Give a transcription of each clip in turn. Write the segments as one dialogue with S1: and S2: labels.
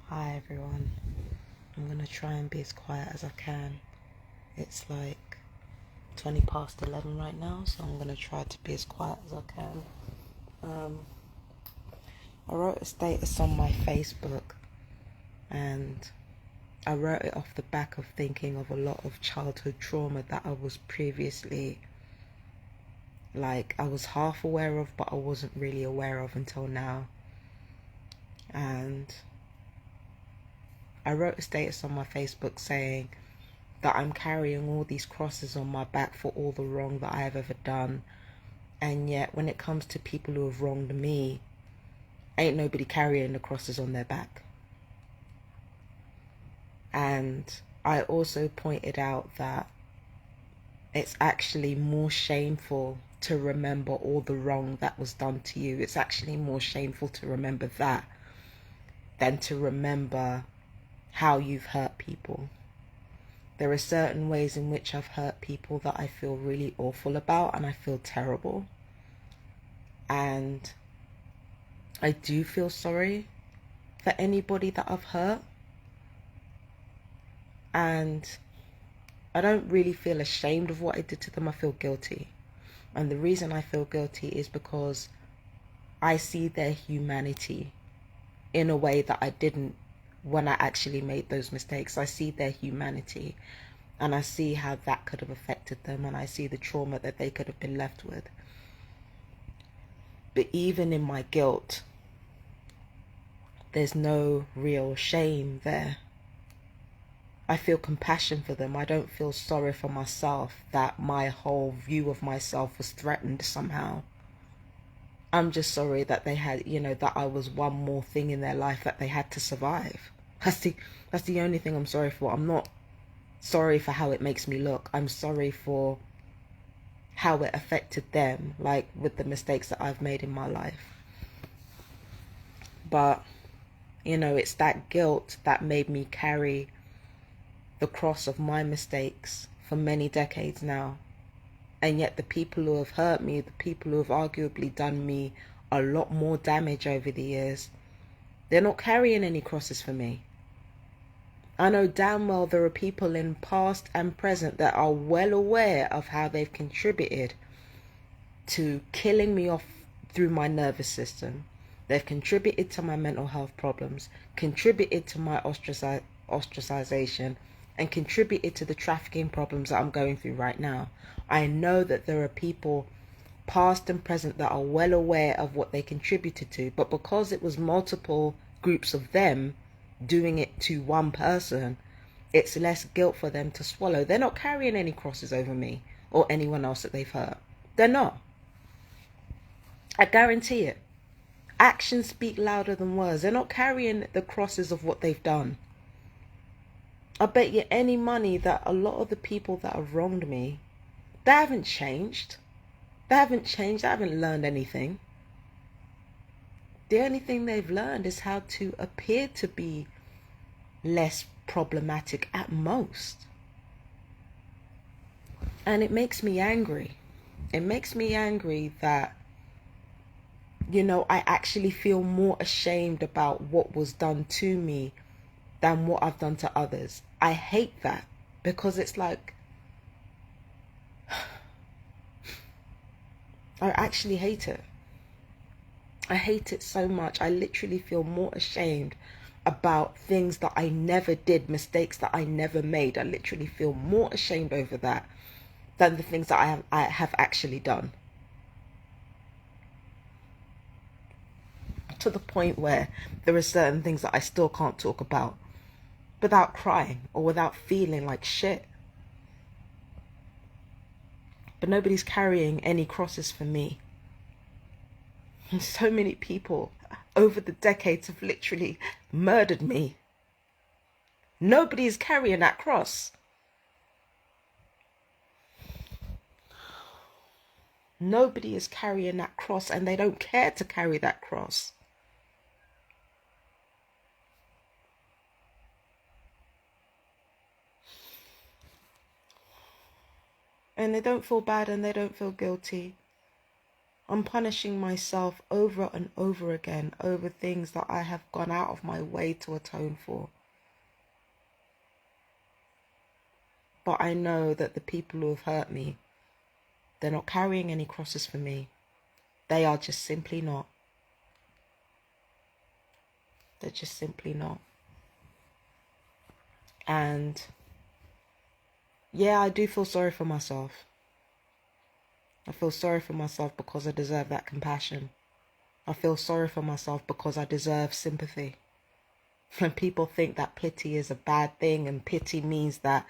S1: Hi everyone. I'm gonna try and be as quiet as I can. It's like 20 past 11 right now, so I'm gonna try to be as quiet as I can. I wrote a status on my Facebook, and I wrote it off the back of thinking of a lot of childhood trauma that I was previously, I was half aware of, but I wasn't really aware of until now. And I wrote a status on my Facebook saying that I'm carrying all these crosses on my back for all the wrong that I have ever done. And yet when it comes to people who have wronged me, ain't nobody carrying the crosses on their back. And I also pointed out that it's actually more shameful to remember all the wrong that was done to you. It's actually more shameful to remember that than to remember how you've hurt people. There are certain ways in which I've hurt people that I feel really awful about, and I feel terrible. And I do feel sorry for anybody that I've hurt. And I don't really feel ashamed of what I did to them. I feel guilty. And the reason I feel guilty is because I see their humanity in a way that I didn't when I actually made those mistakes. I see their humanity, and I see how that could have affected them, and I see the trauma that they could have been left with. But even in my guilt, there's no real shame there. I feel compassion for them. I don't feel sorry for myself that my whole view of myself was threatened somehow. I'm just sorry that they had, that I was one more thing in their life that they had to survive. That's the only thing I'm sorry for. I'm not sorry for how it makes me look. I'm sorry for how it affected them, like with the mistakes that I've made in my life. But, it's that guilt that made me carry the cross of my mistakes for many decades now. And yet the people who have hurt me, the people who have arguably done me a lot more damage over the years, they're not carrying any crosses for me. I know damn well there are people in past and present that are well aware of how they've contributed to killing me off through my nervous system. They've contributed to my mental health problems, contributed to my ostracization, and contributed to the trafficking problems that I'm going through right now. I know that there are people past and present that are well aware of what they contributed to, but because it was multiple groups of them doing it to one person, it's less guilt for them to swallow. They're not carrying any crosses over me or anyone else that they've hurt. They're not. I guarantee it. Actions speak louder than words. They're not carrying the crosses of what they've done. I bet you any money that a lot of the people that have wronged me, they haven't changed. They haven't changed. They haven't learned anything. The only thing they've learned is how to appear to be less problematic at most. And it makes me angry. It makes me angry that, I actually feel more ashamed about what was done to me than what I've done to others. I hate that, because it's like, I actually hate it. I hate it so much. I literally feel more ashamed about things that I never did, mistakes that I never made. I literally feel more ashamed over that than the things that I have actually done. To the point where there are certain things that I still can't talk about without crying or without feeling like shit. But nobody's carrying any crosses for me. And so many people over the decades have literally murdered me. Nobody is carrying that cross. Nobody is carrying that cross, and they don't care to carry that cross. And they don't feel bad and they don't feel guilty. I'm punishing myself over and over again over things that I have gone out of my way to atone for. But I know that the people who have hurt me, they're not carrying any crosses for me. They are just simply not. They're just simply not. And yeah, I do feel sorry for myself. I feel sorry for myself because I deserve that compassion. I feel sorry for myself because I deserve sympathy. When people think that pity is a bad thing, and pity means that,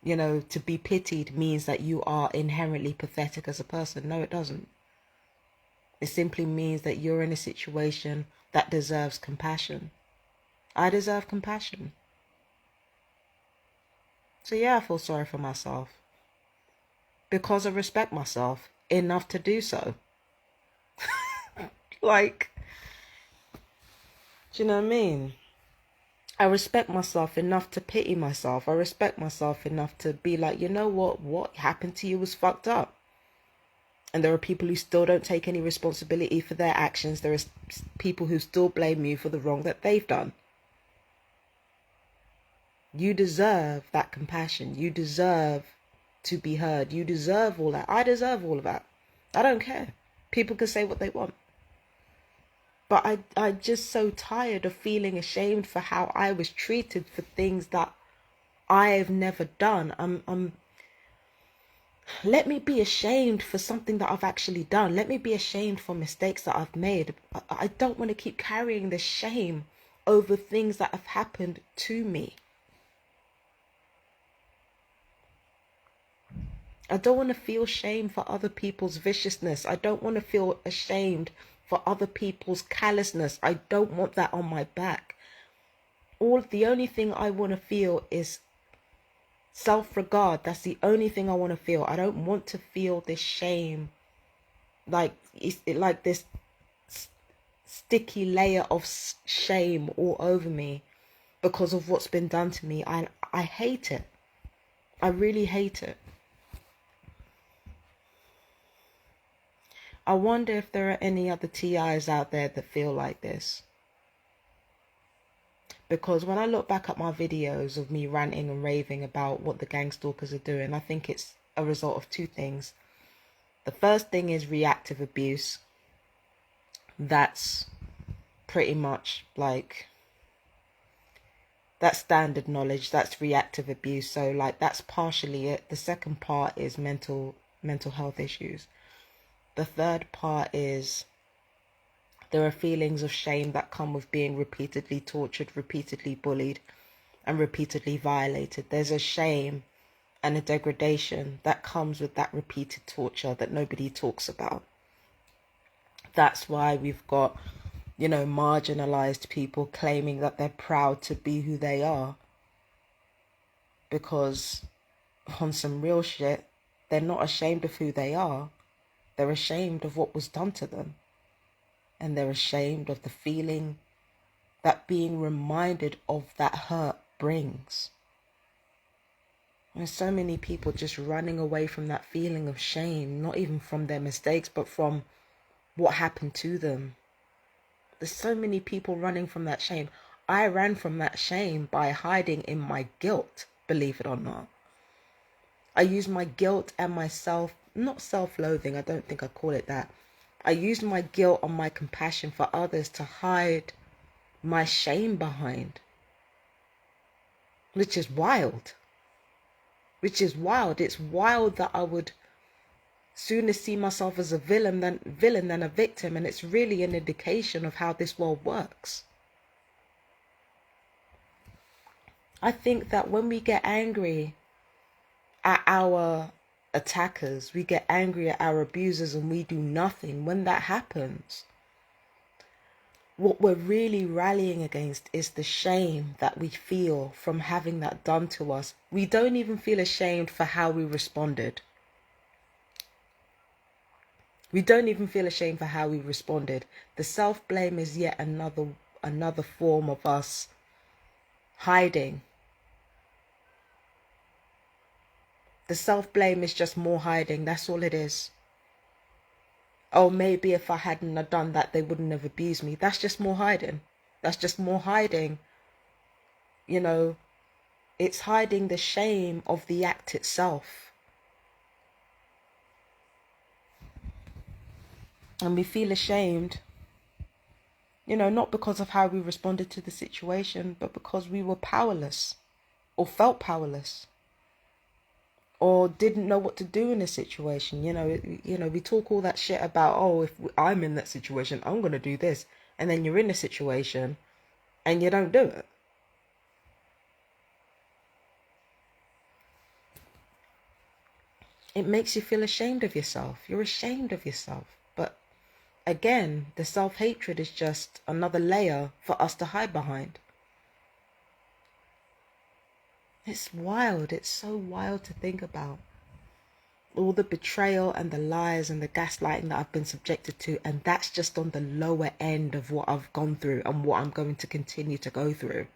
S1: you know, to be pitied means that you are inherently pathetic as a person. No, it doesn't. It simply means that you're in a situation that deserves compassion. I deserve compassion. So yeah, I feel sorry for myself. Because I respect myself enough to do so. Like, do you know what I mean? I respect myself enough to pity myself. I respect myself enough to be like, you know what happened to you was fucked up. And there are people who still don't take any responsibility for their actions. There are people who still blame you for the wrong that they've done. You deserve that compassion. You deserve to be heard. You deserve all that. I deserve all of that. I don't care. People can say what they want. But I'm just so tired of feeling ashamed for how I was treated for things that I've never done. Let me be ashamed for something that I've actually done. Let me be ashamed for mistakes that I've made. I don't want to keep carrying the shame over things that have happened to me. I don't want to feel shame for other people's viciousness. I don't want to feel ashamed for other people's callousness. I don't want that on my back. The only thing I want to feel is self-regard. That's the only thing I want to feel. I don't want to feel this shame, like like this sticky layer of shame all over me because of what's been done to me. I hate it. I really hate it. I wonder if there are any other TIs out there that feel like this. Because when I look back at my videos of me ranting and raving about what the gang stalkers are doing, I think it's a result of two things. The first thing is reactive abuse. That's pretty much like, that's standard knowledge. That's reactive abuse. So like, that's partially it. The second part is mental health issues. The third part is there are feelings of shame that come with being repeatedly tortured, repeatedly bullied, and repeatedly violated. There's a shame and a degradation that comes with that repeated torture that nobody talks about. That's why we've got, you know, marginalized people claiming that they're proud to be who they are. Because on some real shit, they're not ashamed of who they are. They're ashamed of what was done to them. And they're ashamed of the feeling that being reminded of that hurt brings. There's so many people just running away from that feeling of shame, not even from their mistakes, but from what happened to them. There's so many people running from that shame. I ran from that shame by hiding in my guilt, believe it or not. I used my guilt and myself, not self-loathing, I don't think I call it that. I used my guilt and my compassion for others to hide my shame behind. Which is wild. It's wild that I would sooner see myself as a villain than a victim, and it's really an indication of how this world works. I think that when we get angry at our attackers, we get angry at our abusers, and we do nothing, when that happens, what we're really rallying against is the shame that we feel from having that done to us. We don't even feel ashamed for how we responded. We don't even feel ashamed for how we responded. The self-blame is yet another form of us hiding. The self-blame is just more hiding. That's all it is. Oh, maybe if I hadn't have done that, they wouldn't have abused me. That's just more hiding. That's just more hiding. You know, it's hiding the shame of the act itself. And we feel ashamed, not because of how we responded to the situation, but because we were powerless or felt powerless or didn't know what to do in a situation. We talk all that shit about, oh, if I'm in that situation, I'm going to do this. And then you're in a situation and you don't do it. It makes you feel ashamed of yourself. You're ashamed of yourself. But again, the self-hatred is just another layer for us to hide behind. It's wild. It's so wild to think about. All the betrayal and the lies and the gaslighting that I've been subjected to. And that's just on the lower end of what I've gone through and what I'm going to continue to go through.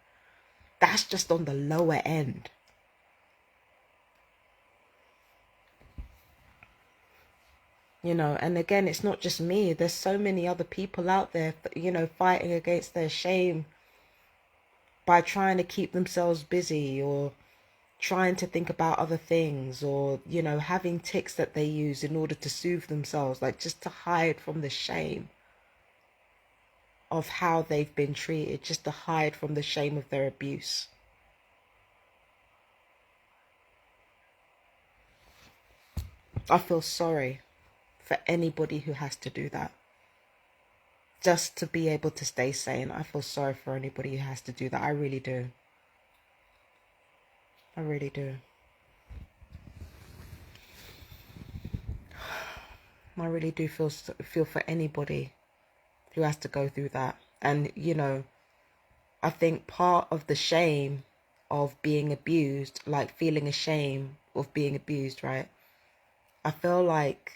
S1: That's just on the lower end. And again, it's not just me. There's so many other people out there, fighting against their shame by trying to keep themselves busy or trying to think about other things or, having tics that they use in order to soothe themselves, like just to hide from the shame of how they've been treated, just to hide from the shame of their abuse. I feel sorry for anybody who has to do that. Just to be able to stay sane. I feel sorry for anybody who has to do that. I really do. I really do. I really do feel for anybody who has to go through that. And, I think part of the shame of being abused, like feeling ashamed of being abused, right? I feel like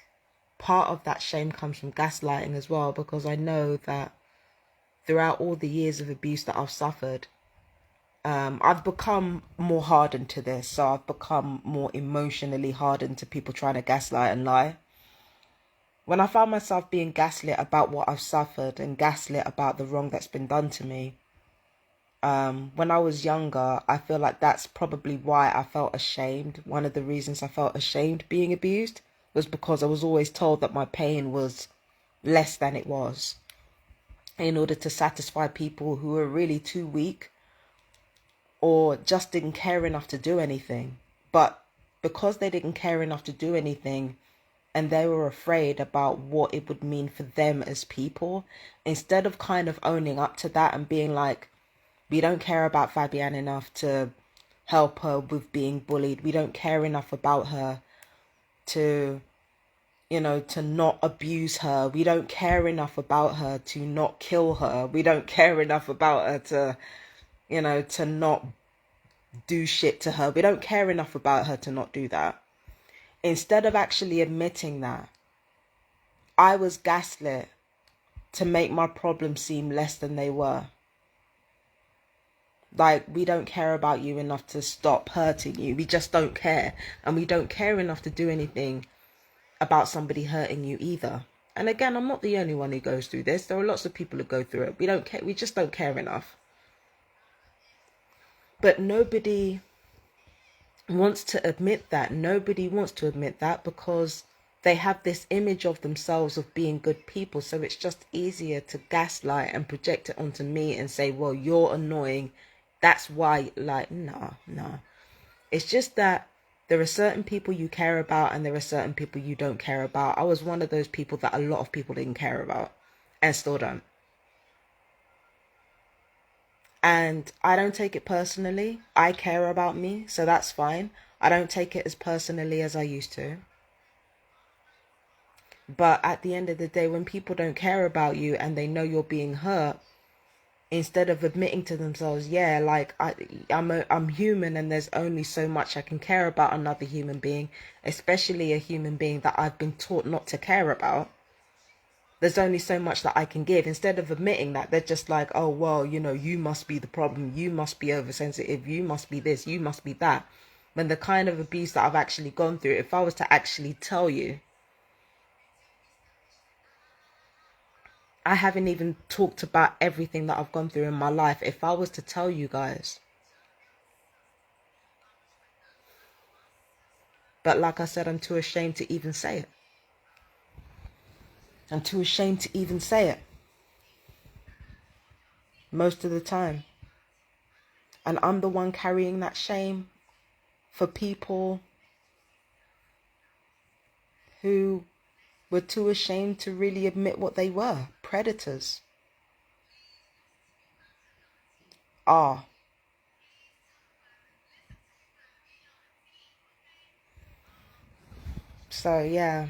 S1: part of that shame comes from gaslighting as well, because I know that throughout all the years of abuse that I've suffered, I've become more hardened to this. So I've become more emotionally hardened to people trying to gaslight and lie. When I found myself being gaslit about what I've suffered and gaslit about the wrong that's been done to me, when I was younger, I feel like that's probably why I felt ashamed. One of the reasons I felt ashamed being abused was because I was always told that my pain was less than it was, in order to satisfy people who were really too weak or just didn't care enough to do anything. But because they didn't care enough to do anything and they were afraid about what it would mean for them as people, instead of kind of owning up to that and being like, we don't care about Fabienne enough to help her with being bullied. We don't care enough about her to, to not abuse her. We don't care enough about her to not kill her. We don't care enough about her to, to not do shit to her. We don't care enough about her to not do that. Instead of actually admitting that, I was gaslit to make my problems seem less than they were. Like, we don't care about you enough to stop hurting you. We just don't care. And we don't care enough to do anything about somebody hurting you either. And again, I'm not the only one who goes through this. There are lots of people who go through it. We don't care. We just don't care enough. But nobody wants to admit that. Nobody wants to admit that because they have this image of themselves of being good people. So it's just easier to gaslight and project it onto me and say, well, you're annoying. That's why, like, nah. It's just that there are certain people you care about and there are certain people you don't care about. I was one of those people that a lot of people didn't care about and still don't. And I don't take it personally. I care about me, so that's fine. I don't take it as personally as I used to. But at the end of the day, when people don't care about you and they know you're being hurt, instead of admitting to themselves, yeah, like I'm human and there's only so much I can care about another human being, especially a human being that I've been taught not to care about. There's only so much that I can give. Instead of admitting that, they're just like, oh, well, you must be the problem. You must be oversensitive. You must be this. You must be that. When the kind of abuse that I've actually gone through, if I was to actually tell you I haven't even talked about everything that I've gone through in my life. If I was to tell you guys, but like I said, I'm too ashamed to even say it. I'm too ashamed to even say it most of the time. And I'm the one carrying that shame for people who were too ashamed to really admit what they were. Predators. Are. So yeah,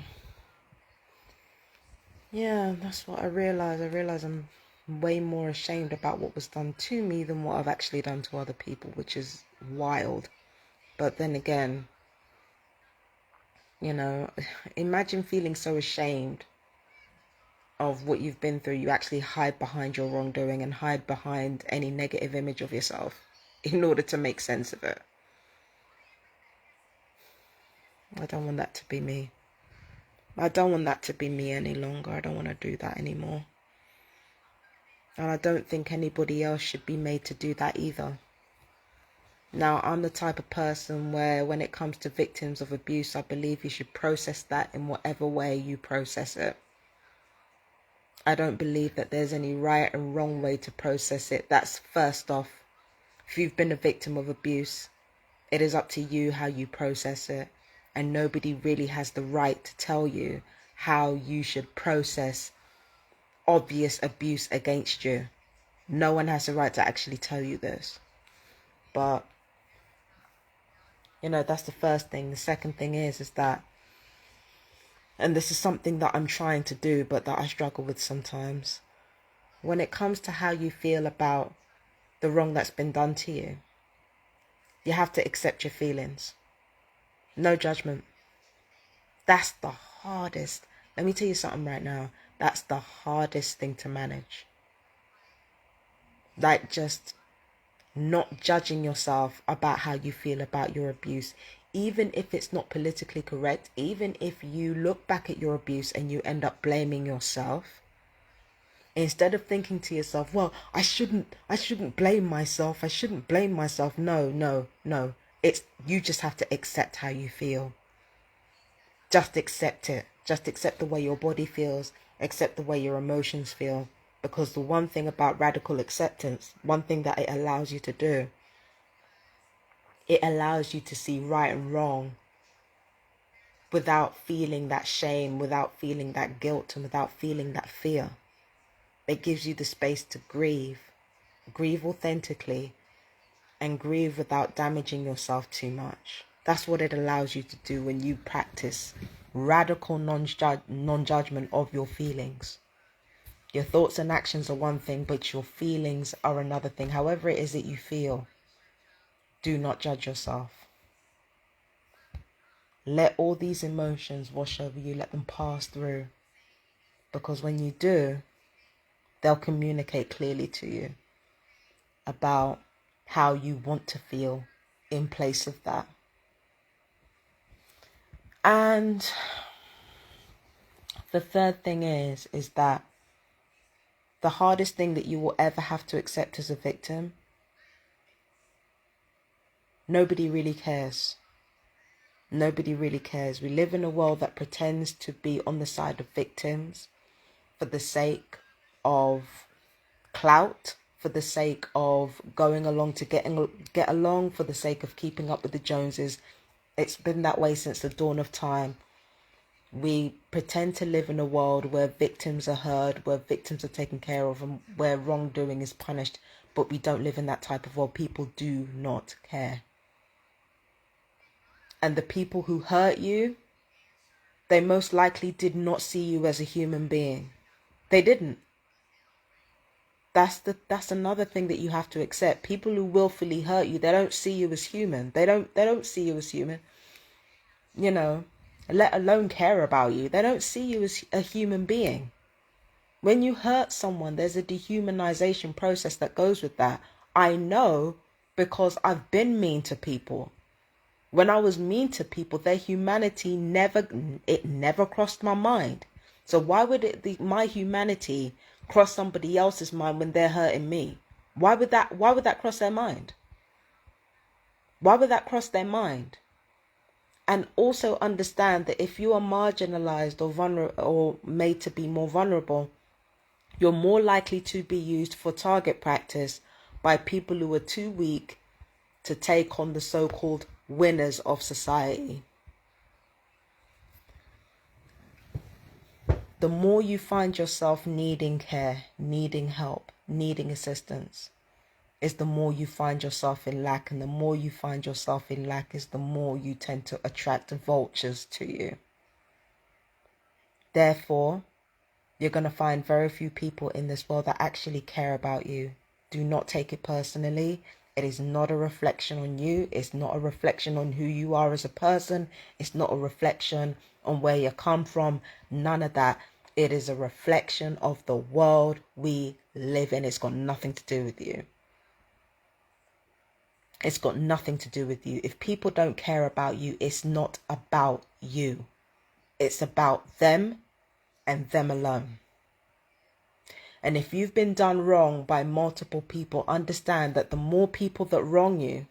S1: that's what I realized. I realized I'm way more ashamed about what was done to me than what I've actually done to other people, which is wild. But then again, you know, imagine feeling so ashamed of what you've been through. You actually hide behind your wrongdoing and hide behind any negative image of yourself in order to make sense of it. I don't want that to be me. I don't want that to be me any longer. I don't want to do that anymore. And I don't think anybody else should be made to do that either. Now, I'm the type of person where when it comes to victims of abuse, I believe you should process that in whatever way you process it. I don't believe that there's any right and wrong way to process it. That's first off. If you've been a victim of abuse, it is up to you how you process it. And nobody really has the right to tell you how you should process obvious abuse against you. No one has the right to actually tell you this. But, you know, that's the first thing. The second thing is that, and this is something that I'm trying to do, but that I struggle with sometimes. When it comes to how you feel about the wrong that's been done to you, you have to accept your feelings. No judgment. That's the hardest. Let me tell you something right now. That's the hardest thing to manage. Like, just not judging yourself about how you feel about your abuse. Even if it's not politically correct, even if you look back at your abuse and you end up blaming yourself, instead of thinking to yourself, well, I shouldn't blame myself. I shouldn't blame myself. No. It's, you just have to accept how you feel. Just accept it. Just accept the way your body feels. Accept the way your emotions feel. Because the one thing about radical acceptance, one thing that it allows you to do, it allows you to see right and wrong without feeling that shame, without feeling that guilt, and without feeling that fear. It gives you the space to grieve authentically, and grieve without damaging yourself too much. That's what it allows you to do when you practice radical non-judgment of your feelings. Your thoughts and actions are one thing, but your feelings are another thing. However it is that you feel, do not judge yourself. Let all these emotions wash over you. Let them pass through. Because when you do, they'll communicate clearly to you about how you want to feel in place of that. And the third thing is that the hardest thing that you will ever have to accept as a victim, nobody really cares. Nobody really cares. We live in a world that pretends to be on the side of victims for the sake of clout, for the sake of going along to get along, for the sake of keeping up with the Joneses. It's been that way since the dawn of time. We pretend to live in a world where victims are heard, where victims are taken care of, and where wrongdoing is punished. But we don't live in that type of world. People do not care. And the people who hurt you, they most likely did not see you as a human being. They didn't. That's another thing that you have to accept. People who willfully hurt you, they don't see you as human. They don't see you as human. You know, let alone care about you. They don't see you as a human being. When you hurt someone, there's a dehumanization process that goes with that. I know, because I've been mean to people. When I was mean to people, their humanity never crossed my mind. So why would my humanity cross somebody else's mind when they're hurting me? Why would that cross their mind? Why would that cross their mind? And also understand that if you are marginalized or vulnerable or made to be more vulnerable, you're more likely to be used for target practice by people who are too weak to take on the so-called winners of society. The more you find yourself needing care, needing help, needing assistance, is the more you find yourself in lack. And the more you find yourself in lack is the more you tend to attract vultures to you. Therefore, you're going to find very few people in this world that actually care about you. Do not take it personally. It is not a reflection on you. It's not a reflection on who you are as a person. It's not a reflection on where you come from. None of that. It is a reflection of the world we live in. It's got nothing to do with you. It's got nothing to do with you. If people don't care about you, it's not about you. It's about them and them alone. And if you've been done wrong by multiple people, understand that the more people that wrong you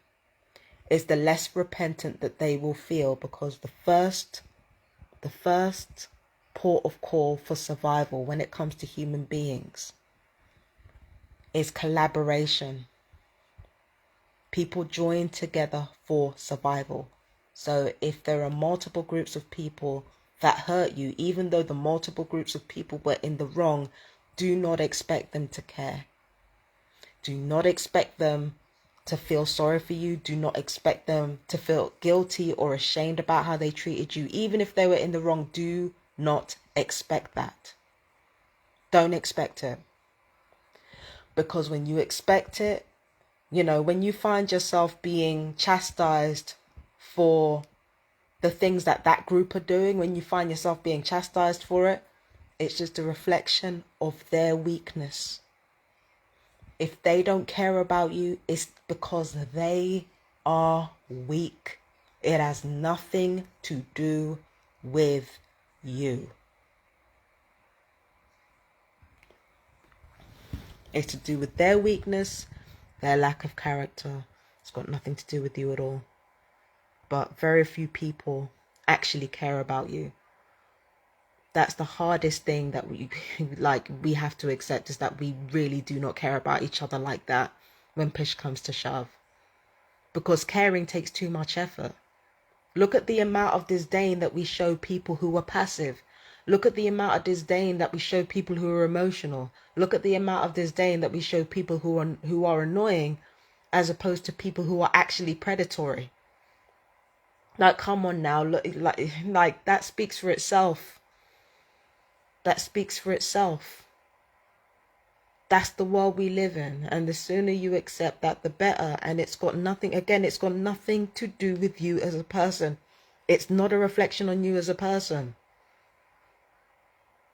S1: is the less repentant that they will feel, because the first port of call for survival when it comes to human beings is collaboration. People join together for survival. So if there are multiple groups of people that hurt you, even though the multiple groups of people were in the wrong, do not expect them to care. Do not expect them to feel sorry for you. Do not expect them to feel guilty or ashamed about how they treated you. Even if they were in the wrong, do not expect that. Don't expect it. Because when you expect it, when you find yourself being chastised for the things that group are doing, when you find yourself being chastised for it, it's just a reflection of their weakness. If they don't care about you, it's because they are weak. It has nothing to do with you. It's to do with their weakness, their lack of character. It's got nothing to do with you at all. But very few people actually care about you. That's the hardest thing that we have to accept, is that we really do not care about each other like that when push comes to shove. Because caring takes too much effort. Look at the amount of disdain that we show people who are passive. Look at the amount of disdain that we show people who are emotional. Look at the amount of disdain that we show people who are annoying, as opposed to people who are actually predatory. Like, come on now, look, like that speaks for itself. That speaks for itself. That's the world we live in, and the sooner you accept that, the better. And it's got nothing to do with you as a person. It's not a reflection on you as a person.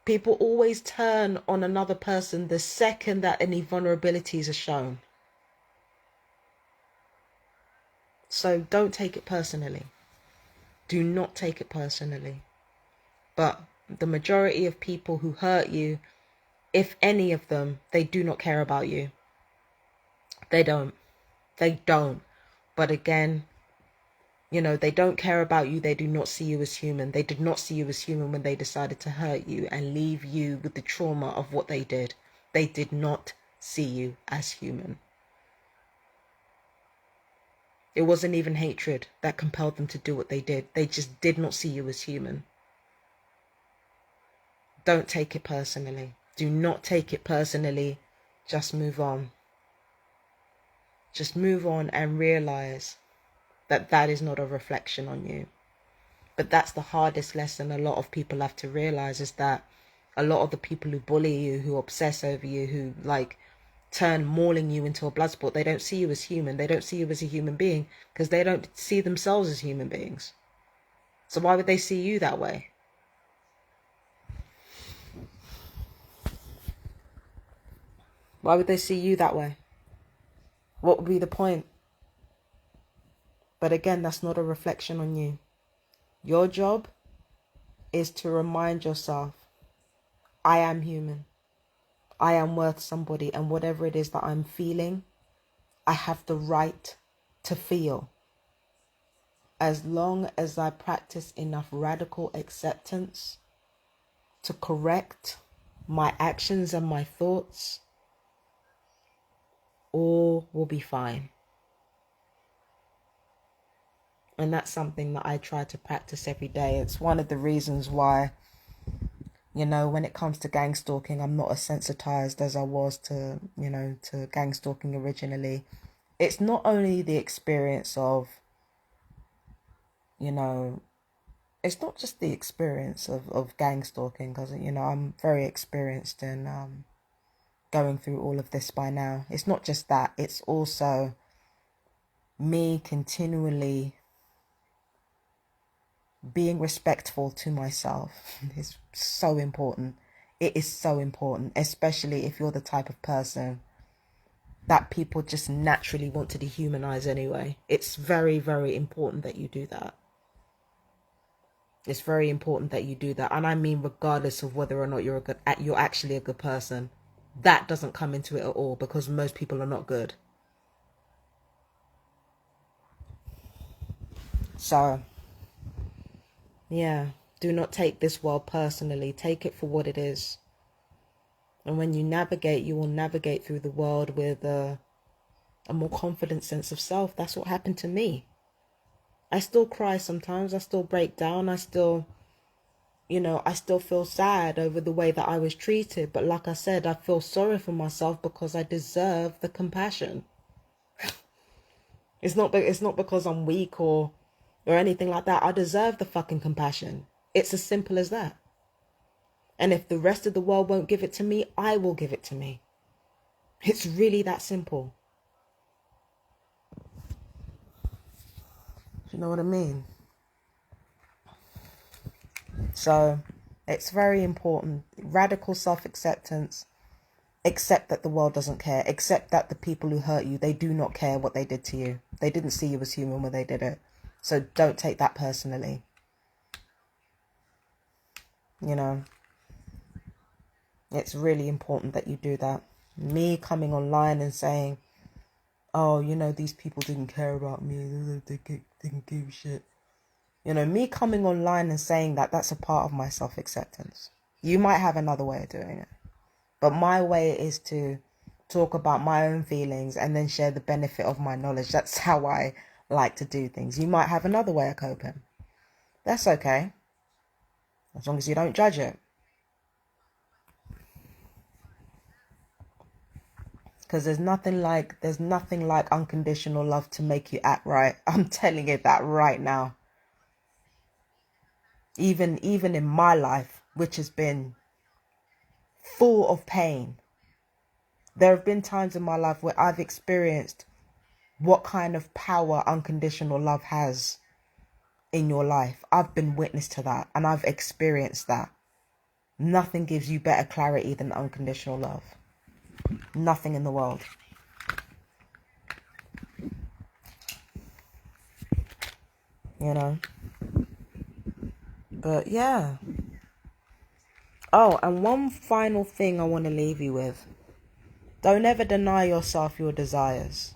S1: People always turn on another person the second that any vulnerabilities are shown. So don't take it personally. Do not take it personally. But the majority of people who hurt you, if any of them, they do not care about you. They don't. But again, they don't care about you. They do not see you as human. They did not see you as human when they decided to hurt you and leave you with the trauma of what they did. They did not see you as human. It wasn't even hatred that compelled them to do what they did. They just did not see you as human. Don't take it personally. Do not take it personally. Just move on. Just move on and realize that is not a reflection on you. But that's the hardest lesson a lot of people have to realize, is that a lot of the people who bully you, who obsess over you, who turn mauling you into a blood sport, they don't see you as human. They don't see you as a human being because they don't see themselves as human beings. So why would they see you that way? Why would they see you that way? What would be the point? But again, that's not a reflection on you. Your job is to remind yourself, I am human. I am worth somebody, and whatever it is that I'm feeling, I have the right to feel. As long as I practice enough radical acceptance to correct my actions and my thoughts, all will be fine. And that's something that I try to practice every day. It's one of the reasons why, you know, when it comes to gang stalking, I'm not as sensitized as I was to, you know, to gang stalking originally. It's not only the experience of, you know, it's not just the experience of gang stalking, because, you know, I'm very experienced in going through all of this by now. It's not just that. It's also me continually being respectful to myself. Is so important. It is so important, especially if you're the type of person that people just naturally want to dehumanize anyway. It's very, very important that you do that. It's very important that you do that. And I mean, regardless of whether or not you're actually a good person, that doesn't come into it at all, because most people are not good. So, yeah, do not take this world personally. Take it for what it is. And when you navigate, you will navigate through the world with a more confident sense of self. That's what happened to me. I still cry sometimes. I still break down. I still, you know, I still feel sad over the way that I was treated. But like I said, I feel sorry for myself because I deserve the compassion. It's not because I'm weak or anything like that. I deserve the fucking compassion. It's as simple as that. And if the rest of the world won't give it to me, I will give it to me. It's really that simple. You know what I mean? So it's very important. Radical self-acceptance. Accept that the world doesn't care. Accept that the people who hurt you, they do not care what they did to you. They didn't see you as human when they did it. So don't take that personally. You know, it's really important that you do that. Me coming online and saying, oh, you know, these people didn't care about me. They didn't give a shit. You know, me coming online and saying that, that's a part of my self-acceptance. You might have another way of doing it. But my way is to talk about my own feelings and then share the benefit of my knowledge. That's how I like to do things. You might have another way of coping. That's okay. As long as you don't judge it. Because there's nothing like unconditional love to make you act right. I'm telling you that right now. Even in my life, which has been full of pain, there have been times in my life where I've experienced what kind of power unconditional love has in your life. I've been witness to that, and I've experienced that. Nothing gives you better clarity than unconditional love. Nothing in the world. You know? But yeah. Oh, and one final thing I want to leave you with. Don't ever deny yourself your desires.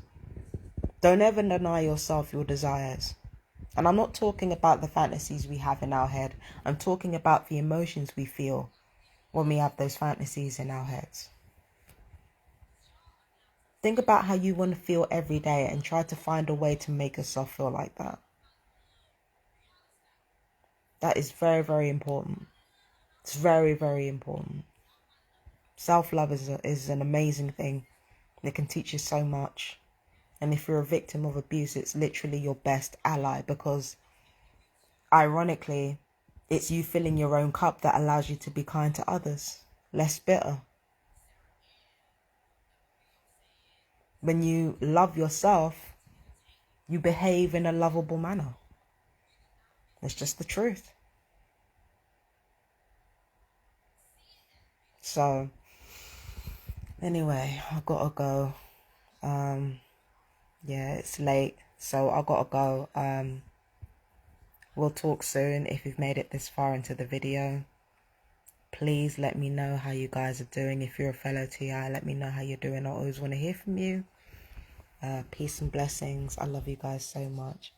S1: Don't ever deny yourself your desires. And I'm not talking about the fantasies we have in our head. I'm talking about the emotions we feel when we have those fantasies in our heads. Think about how you want to feel every day and try to find a way to make yourself feel like that. That is very, very important. It's very, very important. Self-love is an amazing thing. It can teach you so much. And if you're a victim of abuse, it's literally your best ally, because ironically, it's you filling your own cup that allows you to be kind to others, less bitter. When you love yourself, you behave in a lovable manner. It's just the truth. So, anyway, I gotta go. Yeah, it's late, so I gotta go. We'll talk soon if you've made it this far into the video. Please let me know how you guys are doing. If you're a fellow TI, let me know how you're doing. I always want to hear from you. Peace and blessings. I love you guys so much.